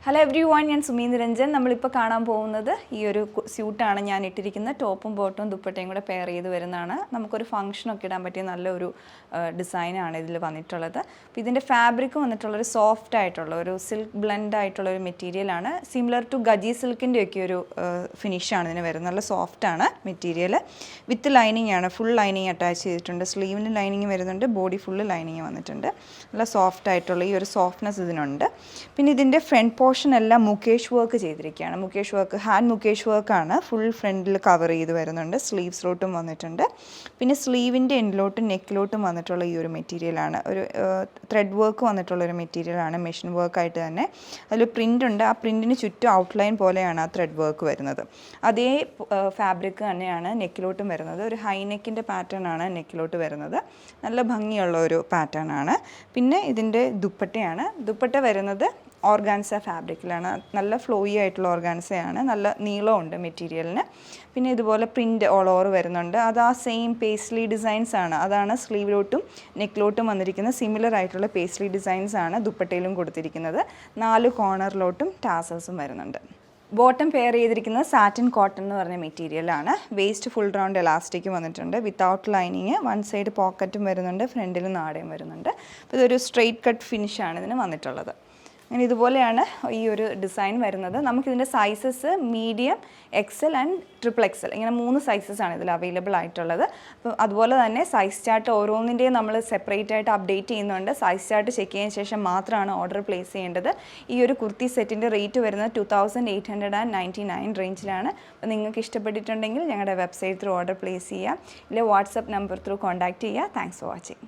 Hello every one, ഞാൻ സുമി നിരഞ്ജൻ. നമ്മളിപ്പോൾ കാണാൻ പോകുന്നത് ഈ ഒരു സ്യൂട്ടാണ് ഞാൻ ഇട്ടിരിക്കുന്ന. ടോപ്പും ബോട്ടും ദുപ്പട്ടയും കൂടെ പെയർ ചെയ്ത് വരുന്നതാണ്. നമുക്കൊരു ഫംഗ്ഷനൊക്കെ ഇടാൻ പറ്റിയ നല്ലൊരു ഡിസൈനാണ് ഇതിൽ വന്നിട്ടുള്ളത്. അപ്പോൾ ഇതിൻ്റെ ഫാബ്രിക് വന്നിട്ടുള്ളൊരു സോഫ്റ്റ് ആയിട്ടുള്ള ഒരു സിൽക്ക് ബ്ലെൻഡ് ആയിട്ടുള്ള ഒരു മെറ്റീരിയലാണ്. സിമിലർ ടു ഗജി സിൽക്കിൻ്റെ ഒക്കെ ഒരു ഫിനിഷാണ് ഇതിന് വരുന്നത്. നല്ല സോഫ്റ്റാണ് മെറ്റീരിയൽ. വിത്ത് ലൈനിങ് ആണ്, ഫുൾ ലൈനിങ് അറ്റാച്ച് ചെയ്തിട്ടുണ്ട്. സ്ലീവിന് ലൈനിങ് വരുന്നുണ്ട്, ബോഡി ഫുള്ള് ലൈനിങ് വന്നിട്ടുണ്ട്. നല്ല സോഫ്റ്റ് ആയിട്ടുള്ള ഈ ഒരു സോഫ്റ്റ്നെസ് ഇതിനുണ്ട്. പിന്നെ ഇതിൻ്റെ ഫ്രണ്ട് പോർഷൻ എല്ലാം മുകേഷ് വർക്ക് ചെയ്തിരിക്കുകയാണ്. മുകേഷ് വർക്ക്, ഹാൻഡ് മുകേഷ് വർക്കാണ്. ഫുൾ ഫ്രണ്ടിൽ കവർ ചെയ്ത് വരുന്നുണ്ട്. സ്ലീവ്സിലോട്ടും വന്നിട്ടുണ്ട്. പിന്നെ സ്ലീവിൻ്റെ എൻഡിലോട്ടും നെക്കിലോട്ടും വന്നിട്ടുള്ള ഈ ഒരു മെറ്റീരിയലാണ്. ഒരു ത്രെഡ് വർക്ക് വന്നിട്ടുള്ളൊരു മെറ്റീരിയലാണ്, മെഷീൻ വർക്കായിട്ട് തന്നെ. അതിൽ പ്രിൻ്റ് ഉണ്ട്. ആ പ്രിൻറ്റിന് ചുറ്റും ഔട്ട്ലൈൻ പോലെയാണ് ആ ത്രെഡ് വർക്ക് വരുന്നത്. അതേ ഫാബ്രിക് തന്നെയാണ് നെക്കിലോട്ടും വരുന്നത്. ഒരു ഹൈ നെക്കിൻ്റെ പാറ്റേൺ ആണ് നെക്കിലോട്ട് വരുന്നത്. നല്ല ഭംഗിയുള്ള ഒരു പാറ്റേൺ ആണ്. പിന്നെ ഇതിൻ്റെ ദുപ്പട്ടയാണ്. ദുപ്പട്ട വരുന്നത് ഓർഗാൻസ ഫാബ്രിക്കിലാണ്. നല്ല ഫ്ലോയി ആയിട്ടുള്ള ഓർഗാൻസയാണ്. നല്ല നീളമുണ്ട് മെറ്റീരിയലിന്. പിന്നെ ഇതുപോലെ പ്രിൻ്റ് ഓൾ ഓവർ വരുന്നുണ്ട്. അത് ആ സെയിം പേസ്ലി ഡിസൈൻസ് ആണ്. അതാണ് സ്ലീവിലോട്ടും നെക്കിലോട്ടും വന്നിരിക്കുന്ന സിമിലർ ആയിട്ടുള്ള പേസ്ലി ഡിസൈൻസ് ആണ് ദുപ്പട്ടയിലും കൊടുത്തിരിക്കുന്നത്. 4 കോർണറിലോട്ടും ടാസൽസും വരുന്നുണ്ട്. ബോട്ടം പെയർ ചെയ്തിരിക്കുന്നത് സാറ്റിൻ കോട്ടൺ എന്ന് പറഞ്ഞ മെറ്റീരിയലാണ്. വേസ്റ്റ് ഫുൾ റൗണ്ട് എലാസ്റ്റിക് വന്നിട്ടുണ്ട്. Without lining. വൺ സൈഡ് പോക്കറ്റും വരുന്നുണ്ട്, ഫ്രണ്ടിൽ നാടയും വരുന്നുണ്ട്. അപ്പോൾ ഇതൊരു സ്ട്രെയിറ്റ് കട്ട് ഫിനിഷാണ് ഇതിന് വന്നിട്ടുള്ളത്. അങ്ങനെ ഇതുപോലെയാണ് ഈ ഒരു ഡിസൈൻ വരുന്നത്. നമുക്കിതിൻ്റെ sizes medium, Excel and triple XL, ഇങ്ങനെ 3 സൈസസാണ് ഇതിൽ അവൈലബിൾ ആയിട്ടുള്ളത്. അപ്പോൾ അതുപോലെ തന്നെ സൈസ് ചാർട്ട് ഓരോന്നിൻ്റെയും നമ്മൾ സെപ്പറേറ്റ് ആയിട്ട് അപ്ഡേറ്റ് ചെയ്യുന്നുണ്ട്. സൈസ് ചാർട്ട് ചെക്ക് ചെയ്തതിന് ശേഷം മാത്രമാണ് ഓർഡർ പ്ലേസ് ചെയ്യേണ്ടത്. ഈ ഒരു കുർത്തി സെറ്റിൻ്റെ റേറ്റ് വരുന്നത് 2899 റേഞ്ചിലാണ്. അപ്പോൾ നിങ്ങൾക്ക് ഇഷ്ടപ്പെട്ടിട്ടുണ്ടെങ്കിൽ ഞങ്ങളുടെ വെബ്സൈറ്റ് ത്രൂ ഓർഡർ പ്ലേസ് ചെയ്യാം, ഇല്ല വാട്സപ്പ് നമ്പർ ത്രൂ കോൺടാക്റ്റ് ചെയ്യുക. Thanks for watching.